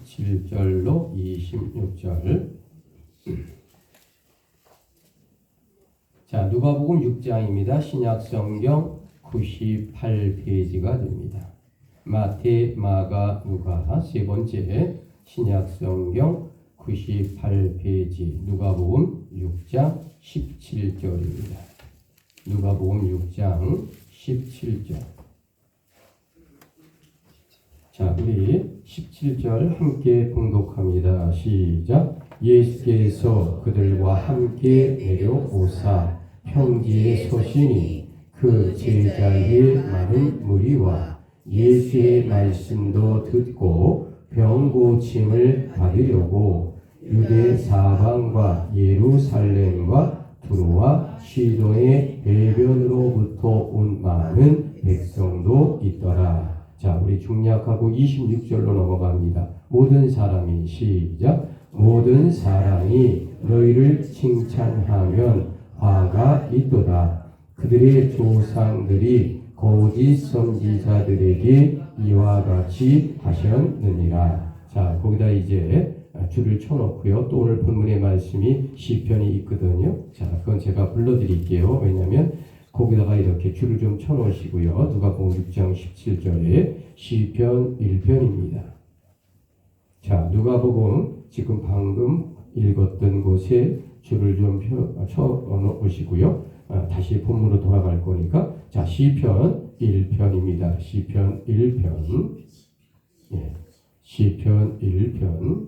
17절로 26절. 자, 누가복음 6장입니다. 신약성경 98페이지가 됩니다. 마태, 마가, 누가 세 번째 신약성경 98페이지 누가복음 6장 17절입니다. 누가복음 6장 17절. 자, 우리 17절 함께 봉독합니다. 시작. 예수께서 그들과 함께 내려오사 평지에 서시니 그 제자의 많은 무리와 예수의 말씀도 듣고 병 고침을 받으려고 유대 사방과 예루살렘과 두로와 시돈의 해변으로부터 온 많은 백성도 있더라. 자, 우리 중략하고 26절로 넘어갑니다. 모든 사람이 시작. 모든 사람이 너희를 칭찬하면 화가 있도다. 그들의 조상들이 거짓 선지자들에게 이와 같이 하셨느니라. 자, 거기다 이제 줄을 쳐놓고요. 또 오늘 본문의 말씀이 시편이 있거든요. 자, 그건 제가 불러드릴게요. 왜냐하면 거기다가 이렇게 줄을 좀 쳐놓으시고요. 누가복음 6장 17절에 시편 1편입니다. 자, 누가복음 지금 방금 읽었던 곳에 줄을 좀 쳐놓으시고요. 다시 본문으로 돌아갈 거니까 자, 시편 1편입니다. 시편 1편. 예, 시편 1편.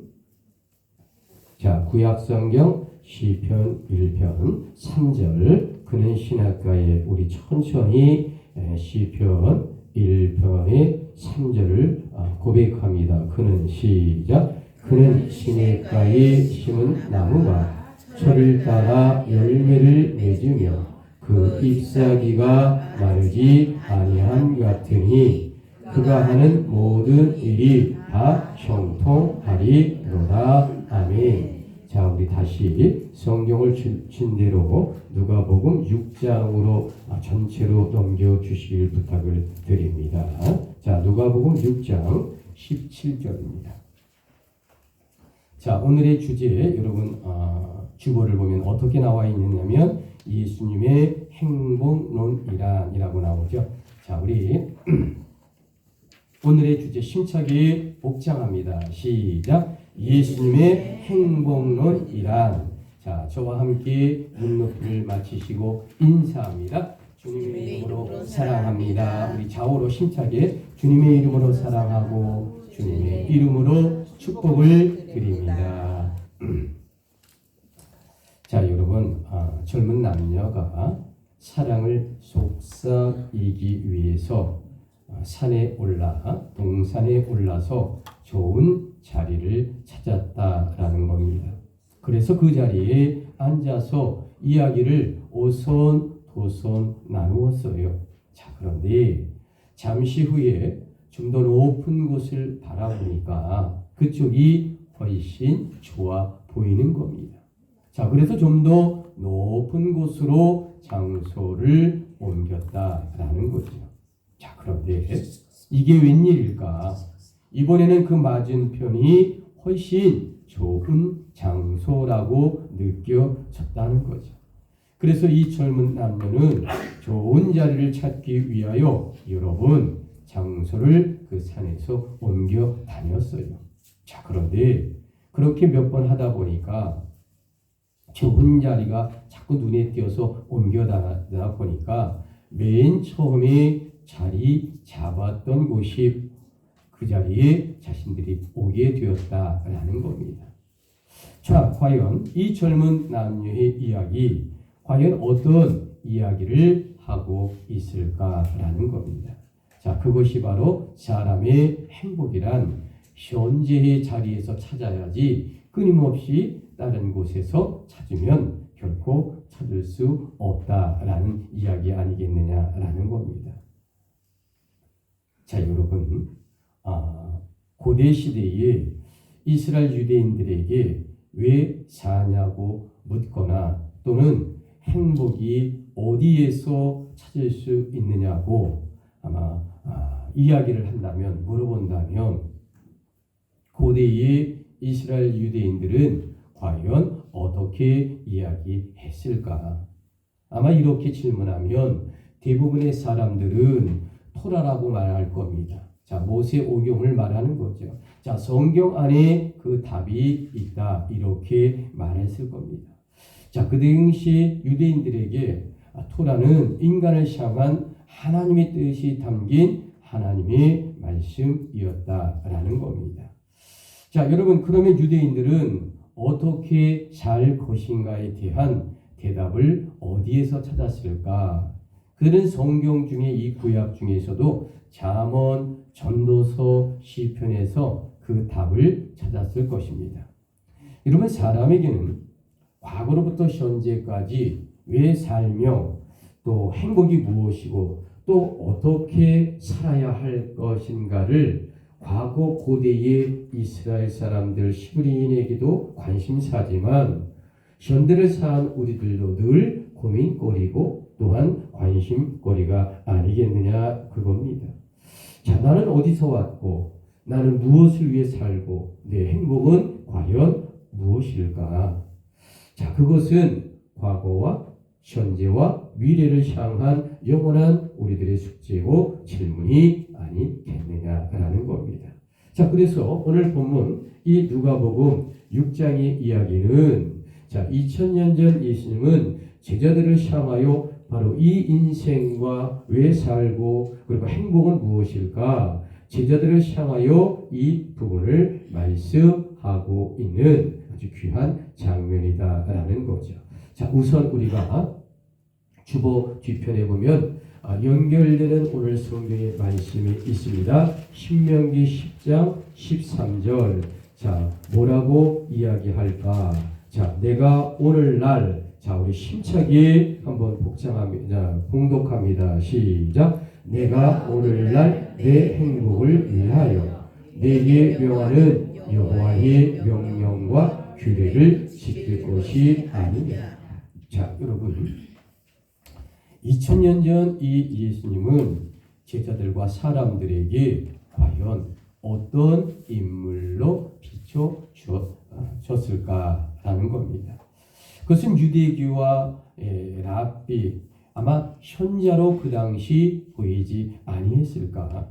자, 구약성경 시편 1편 3절. 그는 시냇가에 우리 천천히 시편 1편의 3절을 고백합니다. 그는 시작. 그는 시냇가에 심은 나무가 철을 따라 열매를 맺으며 그 잎사귀가 마르지 아니함 같으니 그가 하는 모든 일이 다 형통하리로다. 아멘. 자, 우리 다시 성경을 준 대로 누가복음 6장으로 전체로 넘겨주시길 부탁을 드립니다. 자, 누가복음 6장 17절입니다. 자, 오늘의 주제 여러분 주보를 보면 어떻게 나와 있느냐면 예수님의 행복론이란이라고 나오죠. 자, 우리 오늘의 주제 심차게 복장합니다. 시작. 예수님의 행복론이란. 자, 저와 함께 눈높이를 맞추시고 인사합니다. 주님의 이름으로 사랑합니다. 우리 좌우로 심차게 주님의 이름으로 사랑하고 주님의 이름으로 축복을 드립니다. 자, 여러분, 젊은 남녀가 사랑을 속삭이기 위해서 산에 올라 동산에 올라서 좋은 자리를 찾았다라는 겁니다. 그래서 그 자리에 앉아서 이야기를 오손도손 나누었어요. 자, 그런데 잠시 후에 좀 더 높은 곳을 바라보니까 그쪽이 훨씬 좋아 보이는 겁니다. 자, 그래서 좀 더 높은 곳으로 장소를 옮겼다라는 거죠. 자, 그런데 이게 웬일일까? 이번에는 그 맞은편이 훨씬 좋은 장소라고 느껴졌다는 거죠. 그래서 이 젊은 남녀는 좋은 자리를 찾기 위하여 여러분 장소를 그 산에서 옮겨 다녔어요. 자, 그런데 그렇게 몇 번 하다 보니까 좋은 자리가 자꾸 눈에 띄어서 옮겨 다니다 보니까 맨 처음에 자리 잡았던 곳이 그 자리에 자신들이 오게 되었다라는 겁니다. 자, 과연 이 젊은 남녀의 이야기, 과연 어떤 이야기를 하고 있을까라는 겁니다. 자, 그것이 바로 사람의 행복이란 현재의 자리에서 찾아야지 끊임없이 다른 곳에서 찾으면 결코 찾을 수 없다라는 이야기 아니겠느냐라는 겁니다. 자, 여러분, 고대 시대에 이스라엘 유대인들에게 왜 사냐고 묻거나 또는 행복이 어디에서 찾을 수 있느냐고 아마 이야기를 한다면, 물어본다면 고대의 이스라엘 유대인들은 과연 어떻게 이야기했을까? 아마 이렇게 질문하면 대부분의 사람들은 토라라고 말할 겁니다. 자, 모세 오경을 말하는 거죠. 자, 성경 안에 그 답이 있다. 이렇게 말했을 겁니다. 자, 그 당시 유대인들에게 토라는 인간을 향한 하나님의 뜻이 담긴 하나님의 말씀이었다라는 겁니다. 자, 여러분, 그러면 유대인들은 어떻게 살 것인가에 대한 대답을 어디에서 찾았을까? 그들은 성경 중에 이 구약 중에서도 잠언, 전도서, 시편에서 그 답을 찾았을 것입니다. 여러분, 사람에게는 과거로부터 현재까지 왜 살며 또 행복이 무엇이고 또 어떻게 살아야 할 것인가를 과거 고대의 이스라엘 사람들 히브리인에게도 관심사지만 현대를 사는 우리들도 늘 고민거리고 또한 관심거리가 아니겠느냐 그겁니다. 자, 나는 어디서 왔고 나는 무엇을 위해 살고 내 행복은 과연 무엇일까? 자, 그것은 과거와 현재와 미래를 향한 영원한 우리들의 숙제고 질문이 아니겠느냐라는 겁니다. 자, 그래서 오늘 본문 이 누가복음 6장의 이야기는 자, 2000년 전 예수님은 제자들을 향하여 바로 이 인생과 왜 살고 그리고 행복은 무엇일까? 제자들을 향하여 이 부분을 말씀하고 있는 아주 귀한 장면이다라는 거죠. 자, 우선 우리가 주보 뒤편에 보면 연결되는 오늘 성경의 말씀이 있습니다. 신명기 10장 13절. 자, 뭐라고 이야기할까? 자, 내가 오늘날 자, 우리 힘차게 한번 봉독합니다. 시작. 내가 오늘날 내 행복을 위하여 내게 명하는 여호와의 명령과 규례를 지킬 것이 아니냐. 자, 여러분, 2000년 전 이 예수님은 제자들과 사람들에게 과연 어떤 인물로 비춰졌을까라는 겁니다. 그것은 유대교와 랍비 아마 현자로 그 당시 보이지 아니했을까.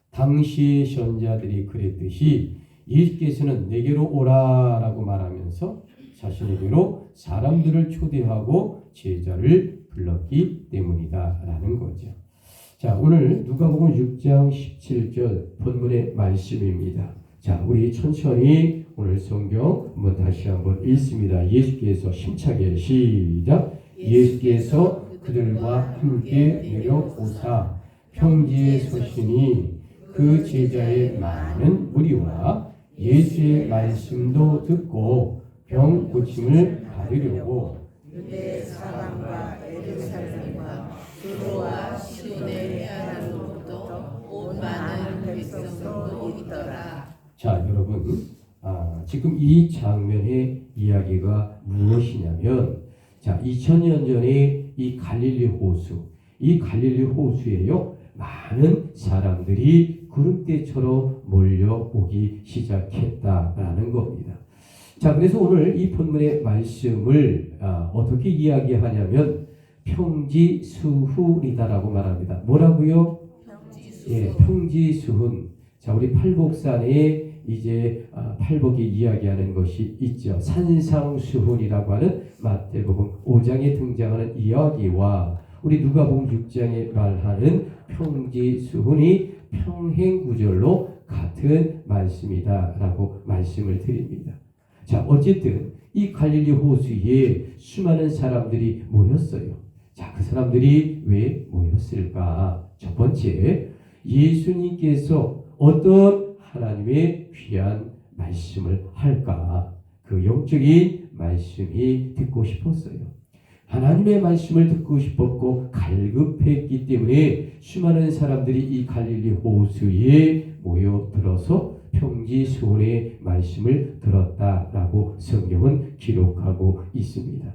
당시의 현자들이 그랬듯이 예수께서는 내게로 오라라고 말하면서 자신에게로 사람들을 초대하고 제자를 불렀기 때문이다라는 거죠. 자, 오늘 누가복음 6장 17절 본문의 말씀입니다. 자, 우리 천천히 오늘 성경 다시 한번 읽습니다. 예수께서 힘차게 시작. 예수께서 그들과 함께 내려오사 평지에 서시니 그 제자의 많은 무리와 예수의 말씀도 듣고 병 고침을 받으려고 유대 사람과 예루살렘과 두로와 시돈의 해안으로부터 온 많은 백성도 있더라. 자, 여러분, 지금 이 장면의 이야기가 무엇이냐면, 자, 2000년 전에 이 갈릴리 호수에요 많은 사람들이 구름대처럼 몰려오기 시작했다라는 겁니다. 자, 그래서 오늘 이 본문의 말씀을 어떻게 이야기하냐면 평지수훈이다라고 말합니다. 뭐라고요? 평지수훈. 자, 우리 팔복산에 이제 팔복이 이야기하는 것이 있죠. 산상수훈이라고 하는 마태복음 5장에 등장하는 이야기와 우리 누가복음 6장에 말하는 평지수훈이 평행구절로 같은 말씀이다라고 말씀을 드립니다. 자, 어쨌든 이 갈릴리 호수에 수많은 사람들이 모였어요. 자, 그 사람들이 왜 모였을까? 첫 번째, 예수님께서 어떤 하나님의 귀한 말씀을 할까? 그 영적인 말씀이 듣고 싶었어요. 하나님의 말씀을 듣고 싶었고 갈급했기 때문에 수많은 사람들이 이 갈릴리 호수에 모여들어서 평지수훈의 말씀을 들었다라고 성경은 기록하고 있습니다.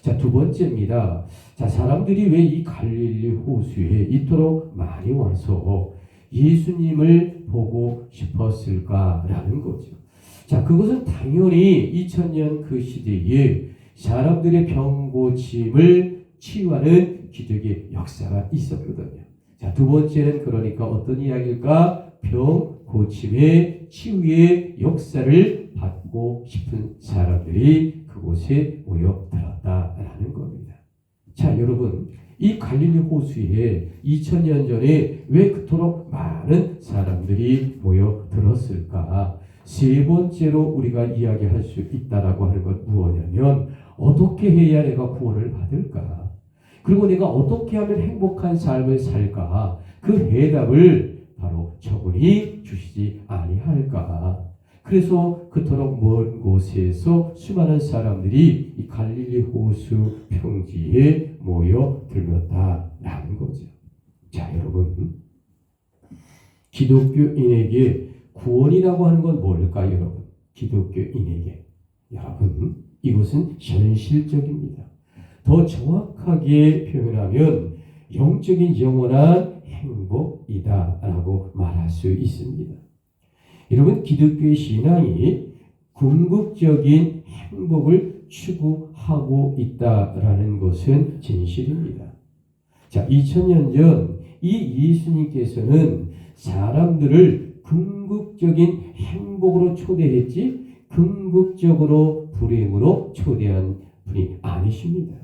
자, 두 번째입니다. 자, 사람들이 왜 이 갈릴리 호수에 이토록 많이 와서 예수님을 보고 싶었을까라는 거죠. 자, 그것은 당연히 2000년 그 시대에 사람들의 병 고침을 치유하는 기적의 역사가 있었거든요. 자, 두 번째는 그러니까 어떤 이야기일까? 병 고침의 치유의 역사를 받고 싶은 사람들이 그곳에 모여들었다라는 겁니다. 자, 여러분, 이 갈릴리 호수에 2000년 전에 왜 그토록 많은 사람들이 모여들었을까? 세 번째로 우리가 이야기할 수 있다라고 하는 것 무엇이냐면 어떻게 해야 내가 구원을 받을까? 그리고 내가 어떻게 하면 행복한 삶을 살까? 그 해답을 바로 저분이 주시지 아니할까? 그래서 그토록 먼 곳에서 수많은 사람들이 이 갈릴리 호수 평지에 모여들었다라는 거죠. 자, 여러분, 기독교인에게 구원이라고 하는 건 뭘까요, 여러분? 기독교인에게. 여러분, 이것은 현실적입니다. 더 정확하게 표현하면 영적인 영원한 행복이다라고 말할 수 있습니다. 여러분, 기독교의 신앙이 궁극적인 행복을 추구하고 있다라는 것은 진실입니다. 자, 2000년 전 이 예수님께서는 사람들을 궁극적인 행복으로 초대했지 궁극적으로 불행으로 초대한 분이 아니십니다.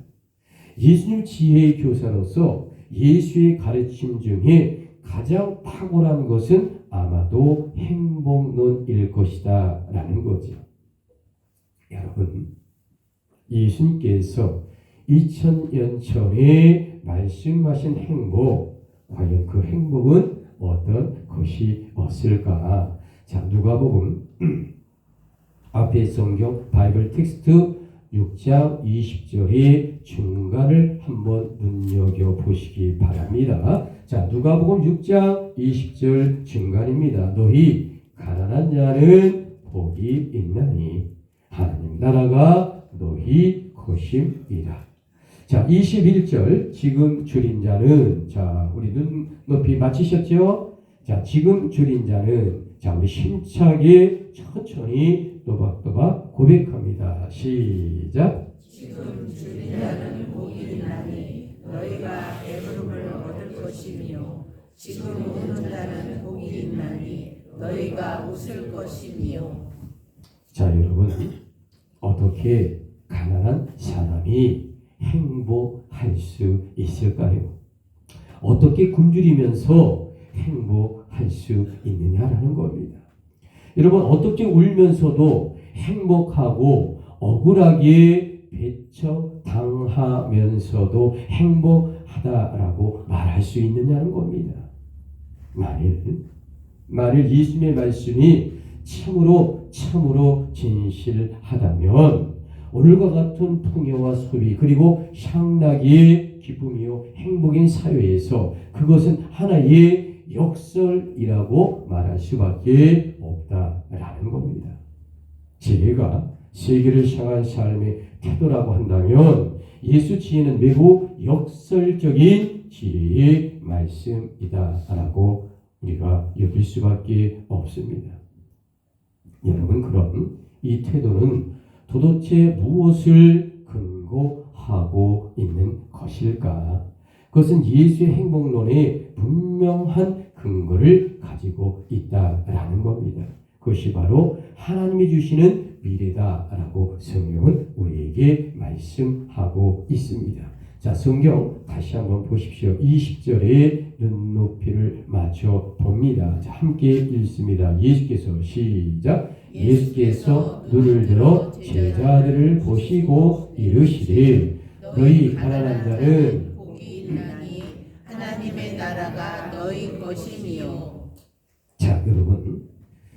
예수님 지혜의 교사로서 예수의 가르침 중에 가장 탁월한 것은 아마도 행복론일 것이다 라는 거죠. 여러분, 예수님께서 2000년 전에 말씀하신 행복, 과연 그 행복은 어떤 것이었을까? 자, 누가복음 앞에 성경 바이블 텍스트 6장 20절의 중간을 한번 눈여겨보시기 바랍니다. 자, 누가복음 6장 20절 중간입니다. 너희 가난한 자는 복이 있나니 하나님 나라가 너희 것임이라. 자, 21절 지금 줄인 자는, 자, 우리 눈높이 맞히셨죠? 자, 지금 줄인 자는, 자, 우리 힘차게 천천히 또박또박 고백합니다. 시작. 지금 줄인 자는 복이 있나니 너희가 배부름을 얻을 것이며 지금 웃는 자는 복이 있나니 너희가 웃을 것이며. 자, 여러분, 어떻게 가난한 사람이 행복할 수 있을까요? 어떻게 굶주리면서 행복할 수 있느냐라는 겁니다. 여러분, 어떻게 울면서도 행복하고 억울하게 배척당하면서도 행복하다라고 말할 수 있느냐는 겁니다. 만일 예수님의 말씀이 참으로 진실하다면 오늘과 같은 풍요와 소비 그리고 향락의 기쁨이요 행복인 사회에서 그것은 하나의 역설이라고 말할 수밖에 없다라는 겁니다. 제가 세계를 향한 삶의 태도라고 한다면 예수 지혜는 매우 역설적인 지혜의 말씀이다라고 우리가 여길 수밖에 없습니다. 여러분, 그럼 이 태도는 도대체 무엇을 근거하고 있는 것일까? 그것은 예수의 행복론에 분명한 근거를 가지고 있다라는 겁니다. 그것이 바로 하나님이 주시는 미래다라고 성경은 우리에게 말씀하고 있습니다. 자, 성경 다시 한번 보십시오. 20절에 눈높이를 맞춰 봅니다. 자, 함께 읽습니다. 예수께서 시작. 예수께서 눈을 들어 제자들을 보시고 이르시되 너희 가난한 자는 복이 있나니 하나님의 나라가 너희 것이니요. 자, 여러분,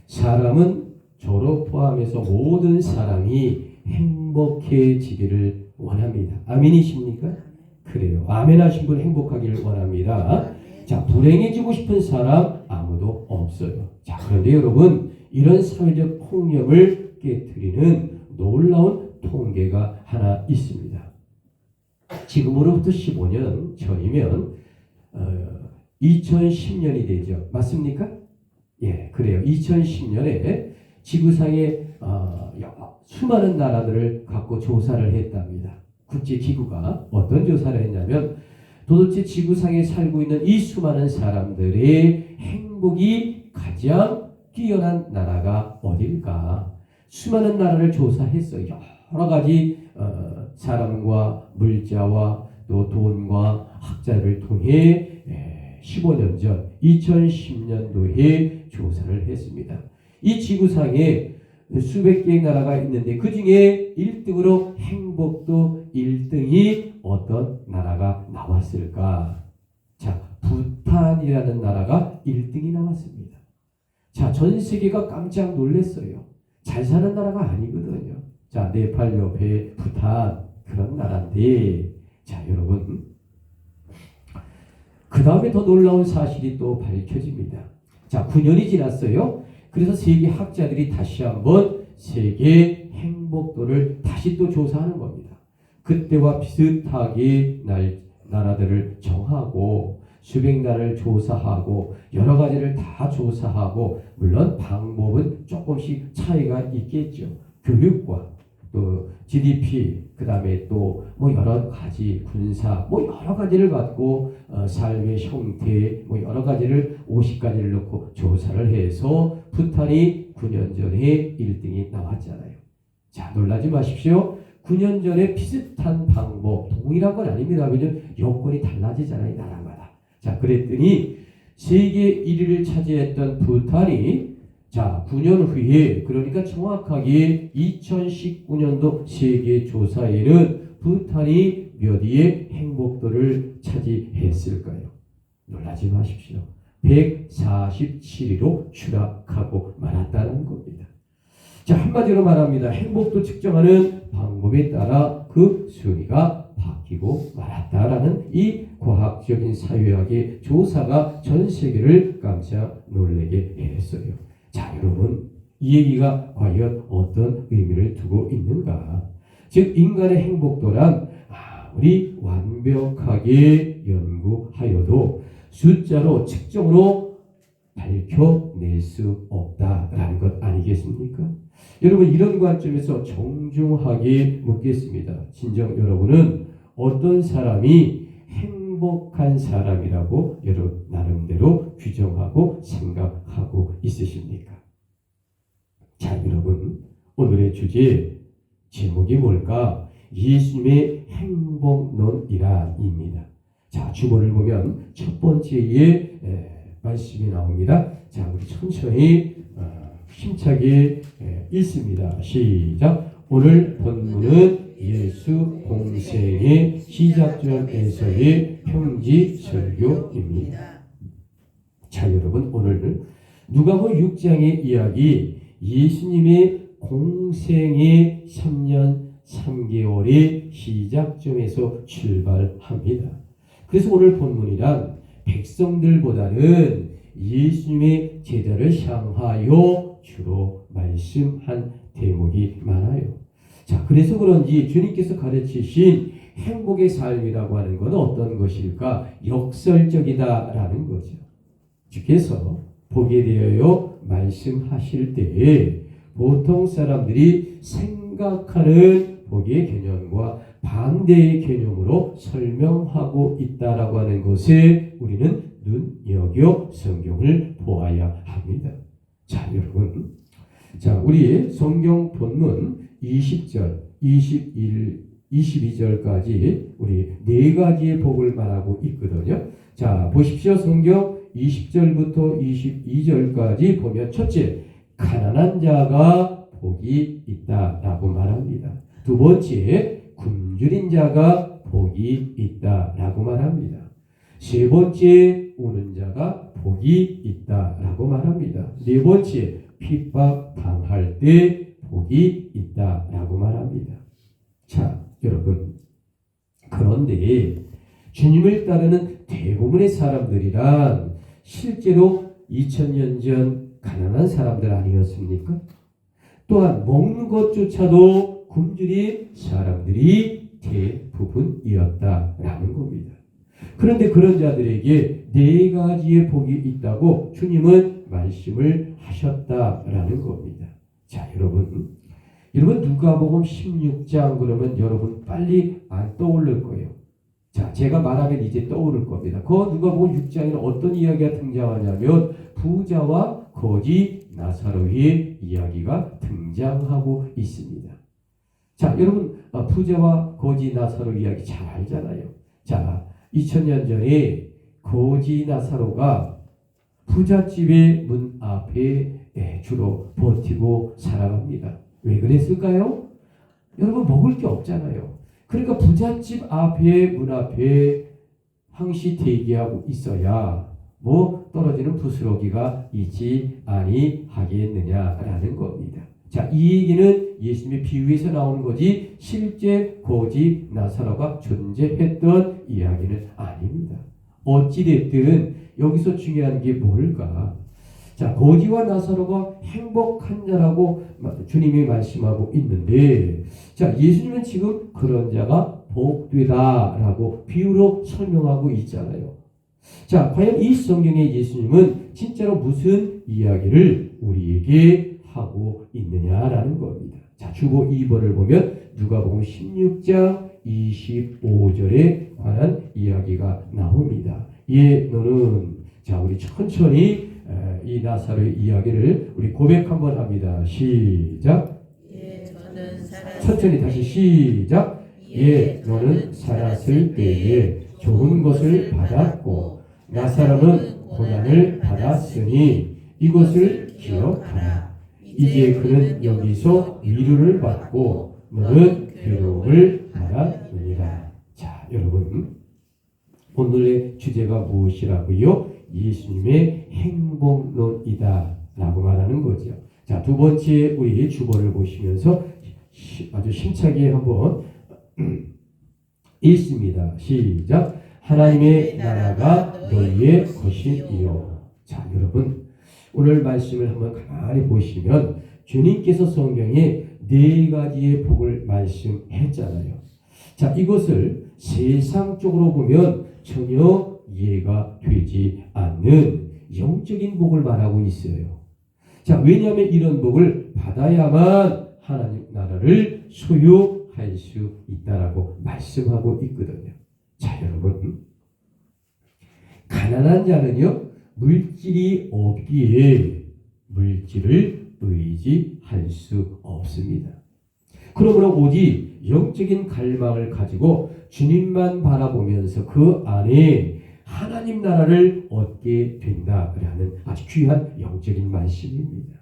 사람은 저로 포함해서 모든 사람이 행복해지기를 원합니다. 아멘이십니까? 그래요. 아멘 하신 분 행복하기를 원합니다. 자, 불행해지고 싶은 사람 아무도 없어요. 자, 그런데 여러분, 이런 사회적 폭력을 깨트리는 놀라운 통계가 하나 있습니다. 지금으로부터 15년 전이면 2010년이 되죠. 맞습니까? 예, 그래요. 2010년에 지구상의 수많은 나라들을 갖고 조사를 했답니다. 국제기구가 어떤 조사를 했냐면 도대체 지구상에 살고 있는 이 수많은 사람들의 행복이 가장 뛰어난 나라가 어딜까? 수많은 나라를 조사했어요. 여러 가지 사람과 물자와 또 돈과 학자를 통해 15년 전 2010년도에 조사를 했습니다. 이 지구상에 수백 개의 나라가 있는데 그 중에 1등으로 행복도 1등이 어떤 나라가 나왔을까? 자, 부탄이라는 나라가 1등이 나왔습니다. 자, 전 세계가 깜짝 놀랐어요. 잘 사는 나라가 아니거든요. 자, 네팔 옆에 부탄 그런 나라인데, 자, 여러분, 그 다음에 더 놀라운 사실이 또 밝혀집니다. 자, 9년이 지났어요. 그래서 세계 학자들이 다시 한번 세계 행복도를 다시 또 조사하는 겁니다. 그때와 비슷하게 나라들을 정하고 수백 나라를 조사하고 여러 가지를 다 조사하고, 물론 방법은 조금씩 차이가 있겠죠. 교육과 또 GDP, 그 다음에 또 뭐 여러 가지 군사, 뭐 여러 가지를 갖고 삶의 형태, 뭐 여러 가지를 50가지를 놓고 조사를 해서 부탄이 9년 전에 1등이 나왔잖아요. 자, 놀라지 마십시오. 9년 전에 비슷한 방법, 동일한 건 아닙니다. 왜냐하면 여건이 달라지잖아요, 나라마다. 자, 그랬더니 세계 1위를 차지했던 부탄이 자, 9년 후에, 그러니까 정확하게 2019년도 세계 조사에는 부탄이 몇 위의 행복도를 차지했을까요? 놀라지 마십시오. 147위로 추락하고 말았다는 겁니다. 자, 한마디로 말합니다. 행복도 측정하는 방법에 따라 그 순위가 바뀌고 말았다라는 이 과학적인 사회학의 조사가 전 세계를 깜짝 놀라게 했어요. 자, 여러분, 이 얘기가 과연 어떤 의미를 두고 있는가? 즉, 인간의 행복도란 아무리 완벽하게 연구하여도 숫자로 측정으로 밝혀낼 수 없다라는 것 아니겠습니까? 여러분, 이런 관점에서 정중하게 묻겠습니다. 진정 여러분은 어떤 사람이 행복한 사람이라고 여러분 나름대로 규정하고 생각하고 있으십니까? 자, 여러분, 오늘의 주제 제목이 뭘까? 예수님의 행복론이라입니다. 자, 주보를 보면 첫 번째에 말씀이 나옵니다. 자, 우리 천천히 힘차게 읽습니다. 시작. 오늘 본문은 예수 공생의 시작점에서의 평지 설교입니다. 자, 여러분, 오늘 누가복음 6장의 이야기, 예수님의 공생의 3년 3개월의 시작점에서 출발합니다. 그래서 오늘 본문이란 백성들보다는 예수님의 제자를 향하여 주로 말씀한 대목이 많아요. 자, 그래서 그런지 주님께서 가르치신 행복의 삶이라고 하는 것은 어떤 것일까? 역설적이다라는 거죠. 주께서 복에 대하여 말씀하실 때에 보통 사람들이 생각하는 복의 개념과 반대의 개념으로 설명하고 있다라고 하는 것에 우리는 눈여겨 성경을 보아야 합니다. 자, 여러분, 자, 우리 성경 본문 20절, 21, 22절까지 우리 네 가지의 복을 말하고 있거든요. 자, 보십시오. 성경 20절부터 22절까지 보면 첫째, 가난한 자가 복이 있다라고 말합니다. 두 번째, 굶주린 자가 복이 있다라고 말합니다. 세 번째, 우는 자가 복이 있다라고 말합니다. 네 번째, 핍박 당할 때 복이 있다라고 말합니다. 자, 여러분, 그런데 주님을 따르는 대부분의 사람들이란 실제로 2000년 전 가난한 사람들 아니었습니까? 또한 먹는 것조차도 굶주린 사람들이 대부분이었다라는 겁니다. 그런데 그런 자들에게 네 가지의 복이 있다고 주님은 말씀을 하셨다라는 겁니다. 자, 여러분 누가복음 16장 그러면 여러분 빨리 안 떠오를 거예요. 자, 제가 말하면 이제 떠오를 겁니다. 그 누가복음 6장에는 어떤 이야기가 등장하냐면 부자와 거지 나사로의 이야기가 등장하고 있습니다. 자, 여러분 부자와 거지 나사로 이야기 잘 알잖아요. 자, 2000년 전에 거지 나사로가 부잣집의 문 앞에 주로 버티고 살아갑니다. 왜 그랬을까요? 여러분 먹을 게 없잖아요. 그러니까 부잣집 앞에 문 앞에 항시 대기하고 있어야 뭐 떨어지는 부스러기가 있지 아니하겠느냐라는 겁니다. 자, 이 얘기는 예수님의 비유에서 나오는 거지 실제 거지 나사로가 존재했던 이야기는 아닙니다. 어찌됐든 여기서 중요한 게 뭘까? 자, 거지와 나사로가 행복한 자라고 주님이 말씀하고 있는데, 자, 예수님은 지금 그런 자가 복되다라고 비유로 설명하고 있잖아요. 자, 과연 이 성경의 예수님은 진짜로 무슨 이야기를 우리에게 하고 있느냐라는 겁니다. 자, 주보 2번을 보면 누가복음 16장 25절에 관한 이야기가 나옵니다. 예, 너는 자, 우리 천천히 이 나사로의 이야기를 우리 고백 한번 합니다. 시작. 예, 너는 천천히 다시 시작. 예, 너는 살았을 때에 좋은 것을 받았고 나사로는 고난을 받았으니 이것을 기억하라. 이제 그는 여기서 위로를 받고 너는 괴로움을 받았느니라. 자, 여러분 오늘의 주제가 무엇이라고요? 예수님의 행복론이다 라고 말하는 거죠. 자, 두 번째 우리 주보를 보시면서 아주 심차게 한번 읽습니다. 시작. 하나님의 나라가 너희의 것이요. 자, 여러분 오늘 말씀을 한번 가만히 보시면 주님께서 성경에 네 가지의 복을 말씀했잖아요. 자, 이것을 세상적으로 보면 전혀 이해가 되지 않는 영적인 복을 말하고 있어요. 자, 왜냐하면 이런 복을 받아야만 하나님 나라를 소유할 수 있다라고 말씀하고 있거든요. 자, 여러분 가난한 자는요 물질이 없기에 물질을 의지할 수 없습니다. 그러므로 오직 영적인 갈망을 가지고 주님만 바라보면서 그 안에 하나님 나라를 얻게 된다라는 아주 귀한 영적인 말씀입니다.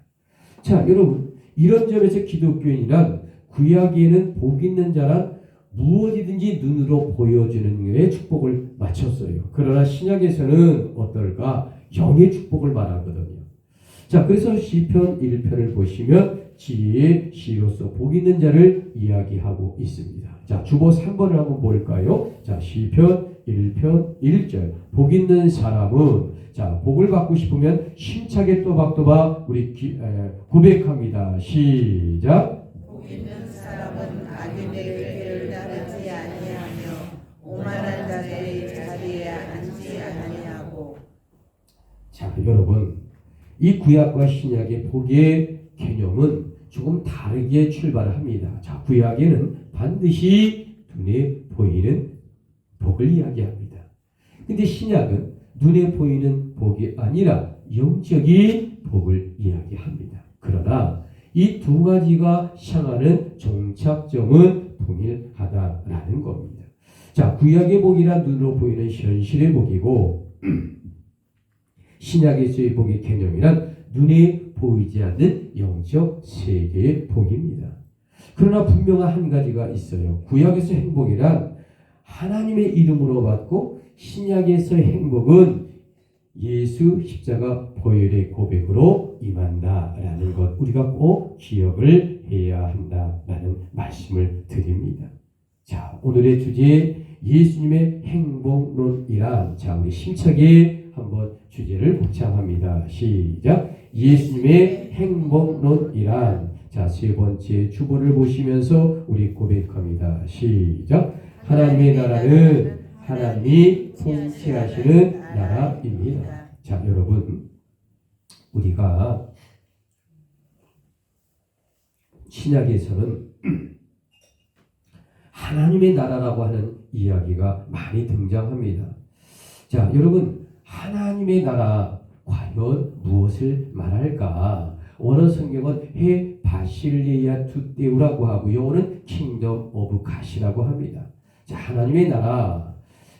자, 여러분 이런 점에서 기독교인이란 구약에는 복 있는 자란 무엇이든지 눈으로 보여주는 것에 축복을 맞췄어요. 그러나 신약에서는 어떨까? 영의 축복을 말하거든요. 자, 그래서 시편 1편을 보시면 지혜의 시로서 복 있는 자를 이야기하고 있습니다. 자, 주보 3번을 한번 볼까요? 자, 시편 1편 1절. 복 있는 사람은 자, 복을 받고 싶으면 힘차게 또박또박 우리 고백합니다. 시작. 복 있는 사람은 악인에게 배를 따르지 아니하며 오만한 자들의 자리에 앉지 아니하고. 자, 여러분 이 구약과 신약의 복의 개념은 조금 다르게 출발을 합니다. 자, 구약에는 반드시 눈에 보이는 복을 이야기합니다. 근데 신약은 눈에 보이는 복이 아니라 영적인 복을 이야기합니다. 그러나 이 두 가지가 향하는 종착점은 동일하다라는 겁니다. 자, 구약의 복이란 눈으로 보이는 현실의 복이고 신약에서의 복의 개념이란 눈에 보이지 않는 영적 세계의 복입니다. 그러나 분명한 한 가지가 있어요. 구약에서 행복이란 하나님의 이름으로 받고 신약에서의 행복은 예수 십자가 보혈의 고백으로 임한다라는 것 우리가 꼭 기억을 해야 한다라는 말씀을 드립니다. 자, 오늘의 주제 예수님의 행복론이란 자, 우리 심차게 한번 주제를 묵상합니다. 시작. 예수님의 행복론이란 자, 세 번째 주보를 보시면서 우리 고백합니다. 시작. 하나님의 나라는 하나님이 통치하시는 나라입니다. 자, 여러분 우리가 신약에서는 하나님의 나라라고 하는 이야기가 많이 등장합니다. 자, 여러분, 하나님의 나라 과연 무엇을 말할까? 원어 성경은 해 바실레아 투데우라고 하고 영어는 킹덤 오브 갓이라고 합니다. 자, 하나님의 나라.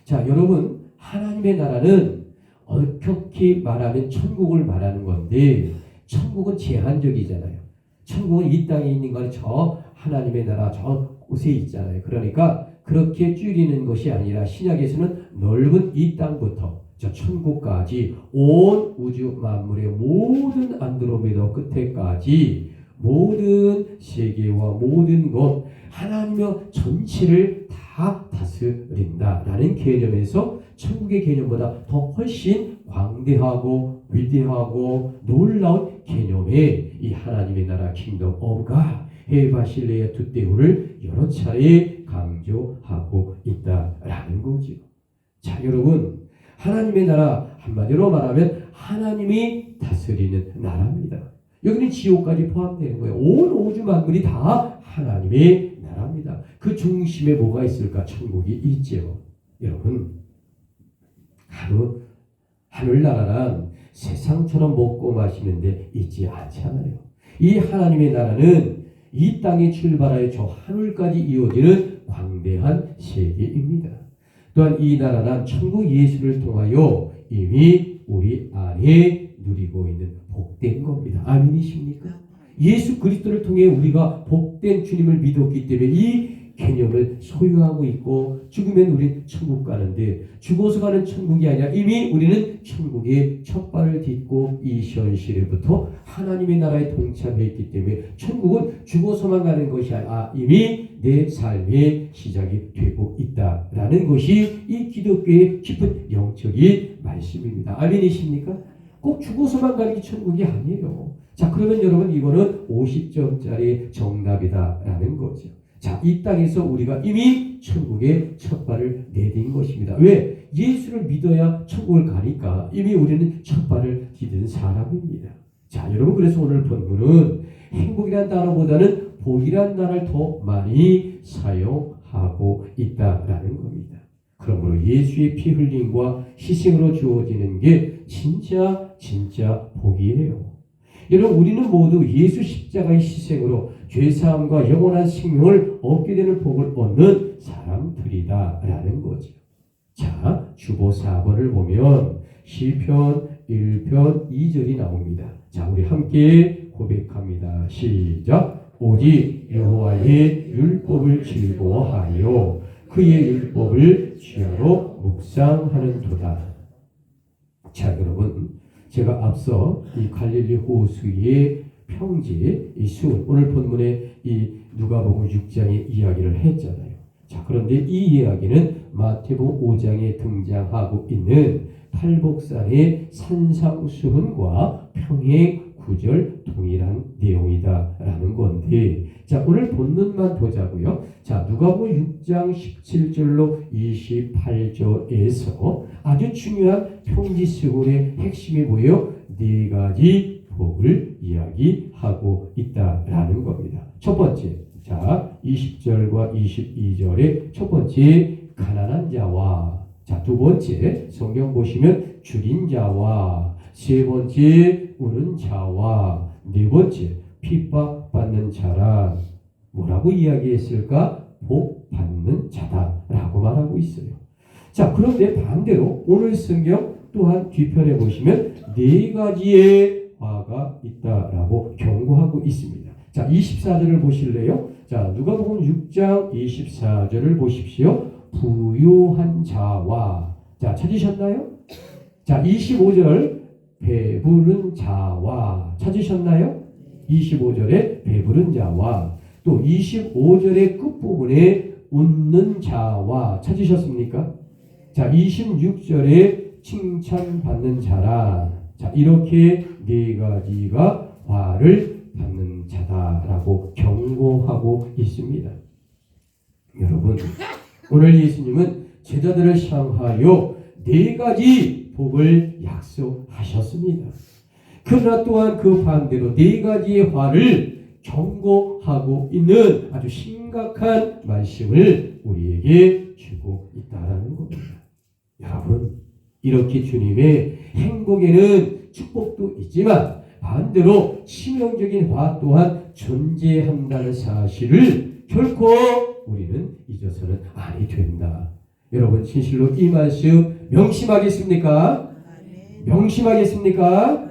자, 여러분, 하나님의 나라는 엄격히 말하면 천국을 말하는 건데 천국은 제한적이잖아요. 천국은 이 땅에 있는 건 저 하나님의 나라 저 곳에 있잖아요. 그러니까 그렇게 줄이는 것이 아니라 신약에서는 넓은 이 땅부터 저 천국까지 온 우주 만물의 모든 안드로메다 끝에까지 모든 세계와 모든 것 하나님의 전체를 다 다스린다라는 개념에서 천국의 개념보다 더 훨씬 광대하고 위대하고 놀라운 개념의 이 하나님의 나라 킹덤 오브 갓 헤바실레아 투데우를 여러 차례 강조하고 있다라는 거죠. 자, 여러분, 하나님의 나라 한마디로 말하면 하나님이 다스리는 나라입니다. 여기는 지옥까지 포함되는 거예요. 온 우주 만물이 다 하나님의 나라입니다. 그 중심에 뭐가 있을까? 천국이 있죠. 여러분, 하늘나라란 세상처럼 먹고 마시는 데 있지 않잖아요. 이 하나님의 나라는 이 땅에 출발하여 저 하늘까지 이어지는 광대한 세계입니다. 또한 이 나라는 천국 예수를 통하여 이미 우리 안에 누리고 있는 복된 겁니다. 아멘이십니까? 예수 그리스도를 통해 우리가 복된 주님을 믿었기 때문에 이 개념을 소유하고 있고 죽으면 우리 천국 가는데 죽어서 가는 천국이 아니라 이미 우리는 천국의 첫 발을 딛고 이 현실에부터 하나님의 나라에 동참해 있기 때문에 천국은 죽어서만 가는 것이 아니라 이미 내 삶의 시작이 되고 있다라는 것이 이 기독교의 깊은 영적인 말씀입니다. 아멘이십니까? 꼭 죽어서만 가는 게 천국이 아니에요. 자, 그러면 여러분 이거는 50점짜리 정답이다라는 거죠. 자, 이 땅에서 우리가 이미 천국의 첫 발을 내딘 것입니다. 왜? 예수를 믿어야 천국을 가니까 이미 우리는 첫 발을 디딘 사람입니다. 자, 여러분, 그래서 오늘 본문은 행복이란 단어보다는 복이란 단어를 더 많이 사용하고 있다라는 겁니다. 그러므로 예수의 피 흘림과 희생으로 주어지는 게 진짜 복이에요. 여러분, 우리는 모두 예수 십자가의 희생으로 죄사함과 영원한 생명을 얻게 되는 복을 얻는 사람들이다라는 거죠. 자, 주보 4번을 보면 시편 1편 2절이 나옵니다. 자, 우리 함께 고백합니다. 시작. 오직 여호와의 율법을 즐거워하여 그의 율법을 주야로 묵상하는도다. 자, 여러분, 제가 앞서 이 갈릴리 호수의 평지, 이 수은, 오늘 본문에 이 누가복음 6장의 이야기를 했잖아요. 자, 그런데 이 이야기는 마태복음 5장에 등장하고 있는 팔복산의 산상수훈과 평행 구절 동일한 내용이다라는 건데, 자, 오늘 본문만 보자고요. 자, 누가복음 6장 17절로 28절에서 아주 중요한 평지수훈의 핵심이 뭐예요? 네 가지 복을 이야기하고 있다라는 겁니다. 첫 번째, 자, 20절과 22절의 첫 번째 가난한 자와, 자, 두 번째 성경 보시면 죽인 자와, 세 번째 우는 자와, 네 번째 핍박받는 자라 뭐라고 이야기했을까? 복 받는 자다라고 말하고 있어요. 자, 그런데 반대로 오늘 성경 또한 뒤편에 보시면 네 가지의 화가 있다라고 경고하고 있습니다. 자, 24절을 보실래요? 자, 누가복음 6장 24절을 보십시오. 부유한 자와, 자, 찾으셨나요? 자, 25절 배부른 자와, 찾으셨나요? 25절에 배부른 자와, 또 25절의 끝부분에 웃는 자와, 찾으셨습니까? 자, 26절에 칭찬받는 자라. 자, 이렇게 네 가지가 화를 받는 자다라고 경고하고 있습니다. 여러분, 오늘 예수님은 제자들을 향하여 네 가지 복을 약속하셨습니다. 그러나 또한 그 반대로 네 가지의 화를 경고하셨습니다. 우려하고 있는 아주 심각한 말씀을 우리에게 주고 있다라는 겁니다. 여러분, 이렇게 주님의 행복에는 축복도 있지만 반대로 치명적인 화 또한 존재한다는 사실을 결코 우리는 잊어서는 아니 된다. 여러분, 진실로 이 말씀 명심하겠습니까? 명심하겠습니까?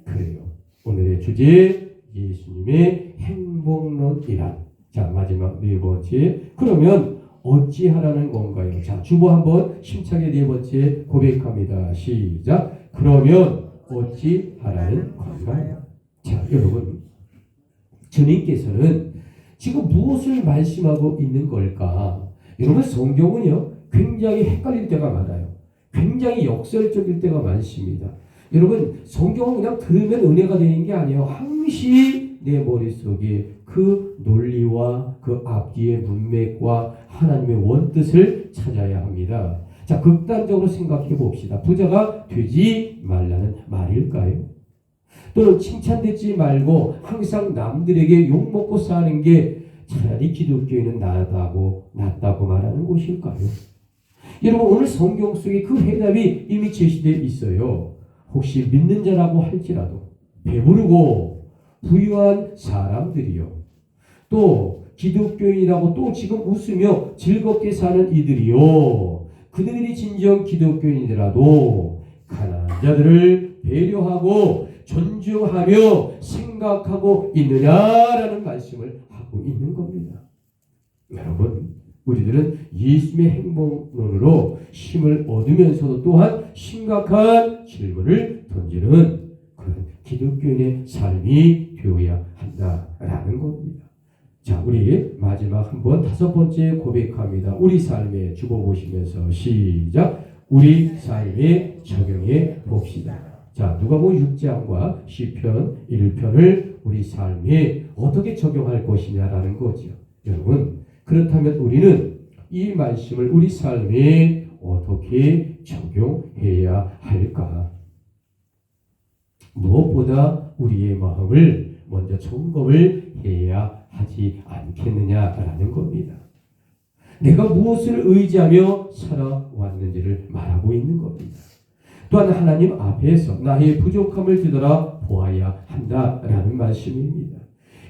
그래요. 오늘의 주제, 예수님의 행복론이란. 자, 마지막 네 번째. 그러면 어찌하라는 건가요? 자, 주보 한번 힘차게 네 번째 고백합니다. 시작. 그러면 어찌하라는 건가요? 자, 여러분, 주님께서는 지금 무엇을 말씀하고 있는 걸까? 여러분, 성경은요 굉장히 헷갈릴 때가 많아요. 굉장히 역설적일 때가 많습니다. 여러분, 성경은 그냥 들으면 은혜가 되는 게 아니에요. 항시 내 머릿속에 그 논리와 그 앞뒤의 문맥과 하나님의 원뜻을 찾아야 합니다. 자, 극단적으로 생각해 봅시다. 부자가 되지 말라는 말일까요? 또는 칭찬듣지 말고 항상 남들에게 욕먹고 사는 게 차라리 기독교인은 낫다고 말하는 것일까요? 여러분, 오늘 성경 속에 그 해답이 이미 제시되어 있어요. 혹시 믿는 자라고 할지라도 배부르고 부유한 사람들이요, 또 기독교인이라고 또 지금 웃으며 즐겁게 사는 이들이요, 그들이 진정 기독교인이라도 가난한 자들을 배려하고 존중하며 생각하고 있느냐라는 말씀을 하고 있는 겁니다. 여러분, 우리들은 예수님의 행복론으로 힘을 얻으면서도 또한 심각한 질문을 던지는 그런 기독교인의 삶이 되어야 한다라는 겁니다. 자, 우리 마지막 한번 다섯 번째 고백합니다. 우리 삶에 주보 보시면서 시작. 우리 삶에 적용해 봅시다. 자, 누가복음 6장과 시편 1편을 우리 삶에 어떻게 적용할 것이냐라는 거죠. 여러분, 그렇다면 우리는 이 말씀을 우리 삶에 어떻게 적용해야 할까? 무엇보다 우리의 마음을 먼저 점검을 해야 하지 않겠느냐라는 겁니다. 내가 무엇을 의지하며 살아왔는지를 말하고 있는 겁니다. 또한 하나님 앞에서 나의 부족함을 뒤돌아 보아야 한다라는 말씀입니다.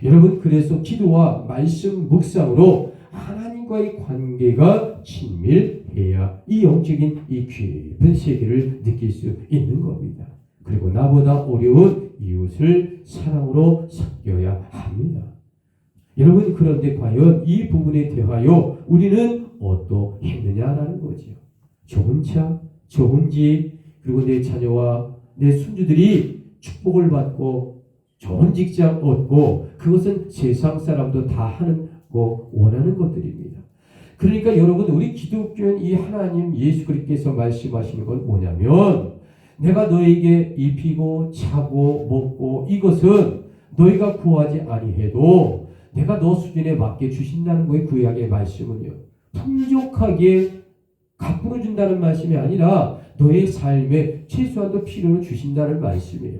여러분, 그래서 기도와 말씀 묵상으로 하나님과의 관계가 친밀해야 이 영적인 이 깊은 세계를 느낄 수 있는 겁니다. 그리고 나보다 어려운 이웃을 사랑으로 섬겨야 합니다. 여러분, 그런데 과연 이 부분에 대하여 우리는 어떠했느냐라는 거죠. 좋은 차, 좋은 집, 그리고 내 자녀와 내 손주들이 축복을 받고 좋은 직장 얻고, 그것은 세상 사람도 다 하는 거 원하는 것들입니다. 그러니까 여러분, 우리 기독교인 이 하나님 예수 그리스도께서 말씀하시는 건 뭐냐면, 내가 너에게 입히고 차고 먹고 이것은 너희가 구하지 아니해도 내가 너 수준에 맞게 주신다는 거예요. 구약의 말씀은요, 풍족하게 갚으러 준다는 말씀이 아니라 너의 삶에 최소한도 필요로 주신다는 말씀이에요.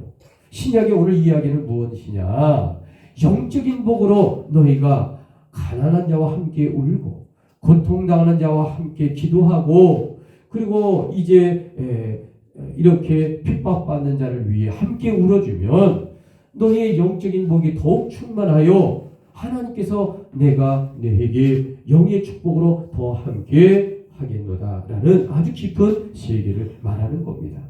신약의 오늘 이야기는 무엇이냐? 영적인 복으로 너희가 가난한 자와 함께 울고 고통당하는 자와 함께 기도하고, 그리고 이제 이렇게 핍박받는 자를 위해 함께 울어주면 너희의 영적인 복이 더욱 충만하여 하나님께서 내가 너에게 영의 축복으로 더 함께 하겠노다라는 아주 깊은 세계를 말하는 겁니다.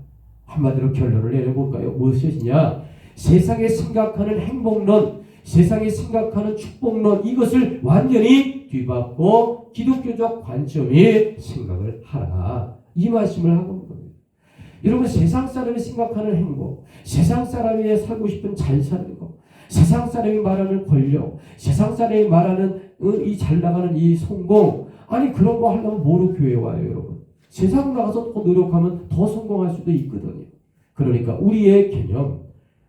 한마디로 결론을 내려볼까요? 무엇이냐? 세상에 생각하는 행복론, 세상에 생각하는 축복론, 이것을 완전히 뒤바꿔 기독교적 관점의 생각을 하라, 이 말씀을 하고 있는 겁니다. 여러분, 세상 사람이 생각하는 행복, 세상 사람이 살고 싶은 잘 사는 것, 세상 사람이 말하는 권력, 세상 사람이 말하는 이 잘 나가는 이 성공, 아니 그런 거 하려면 뭐로 교회 와요, 여러분? 세상 나가서 더 노력하면 더 성공할 수도 있거든요. 그러니까 우리의 개념,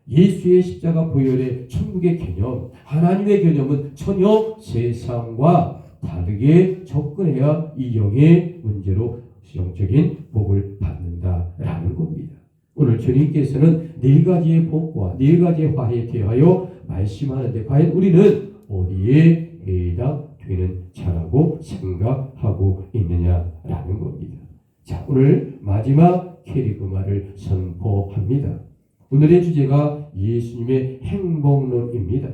예수의 십자가 보혈의 천국의 개념, 하나님의 개념은 전혀 세상과 다르게 접근해야 이 영의 문제로 영적인 복을 받는다라는 겁니다. 오늘 주님께서는 네 가지의 복과 네 가지의 화에 대하여 말씀하는데, 과연 우리는 어디에 해당되는 자라고 생각하고 있느냐라는 겁니다. 자, 오늘 마지막 캐리그마를 선포합니다. 오늘의 주제가 예수님의 행복론입니다.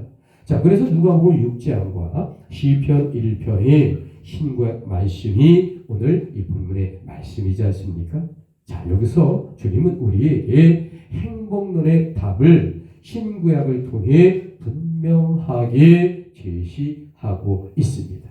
자, 그래서 누가복음 6장과 시편 1편의 신구약 말씀이 오늘 이 본문의 말씀이지 않습니까? 자, 여기서 주님은 우리에게 행복론의 답을 신구약을 통해 분명하게 제시하고 있습니다.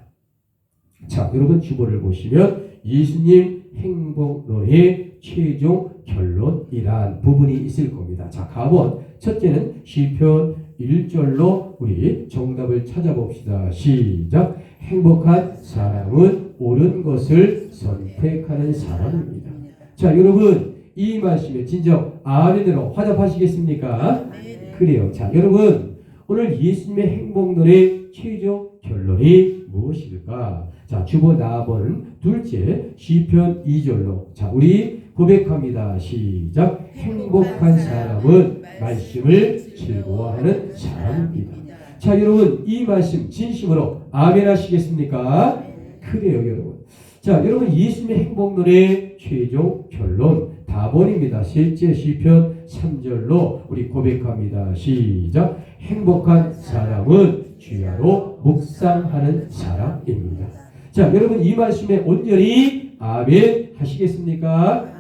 자, 여러분 주보를 보시면 예수님 행복론의 최종 결론이란 부분이 있을 겁니다. 자, 가본 첫째는 시편 1절로 우리 정답을 찾아봅시다. 시작. 행복한 사람은 옳은 것을 선택하는 사람입니다. 자, 여러분 이 말씀에 진정 아멘으로 화답하시겠습니까? 그래요. 자, 여러분 오늘 예수님의 행복론의 최종 결론이 무엇일까? 자, 주보 나아보는 둘째 시편 2절로 자, 우리 고백합니다. 시작. 행복한 사람은 말씀을 즐거워하는 사람입니다. 자, 여러분 이 말씀 진심으로 아멘 하시겠습니까? 그래요, 여러분. 자, 여러분 예수님의 행복론의 최종 결론 답원입니다. 셋째 시편 3절로 우리 고백합니다. 시작. 행복한 사람은 주야로 묵상하는 사람입니다. 자, 여러분 이 말씀에 온전히 아멘 하시겠습니까?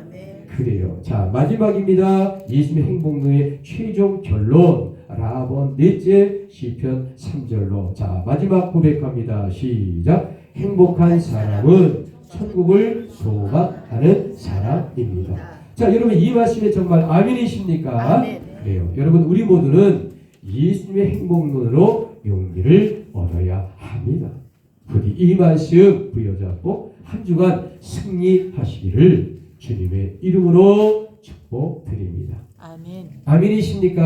그래요. 자, 마지막입니다. 예수님의 행복론의 최종 결론 라본 넷째 시편 3절로 자, 마지막 고백합니다. 시작. 행복한 사람은 천국을 소망하는 사람입니다. 자, 여러분 이 말씀에 정말 아멘이십니까? 아멘. 그래요. 여러분 우리 모두는 예수님의 행복론으로 용기를 얻어야 합니다. 부디 이 말씀 부여잡고 한 주간 승리하시기를 주님의 이름으로 축복드립니다. 아멘. 아멘이십니까?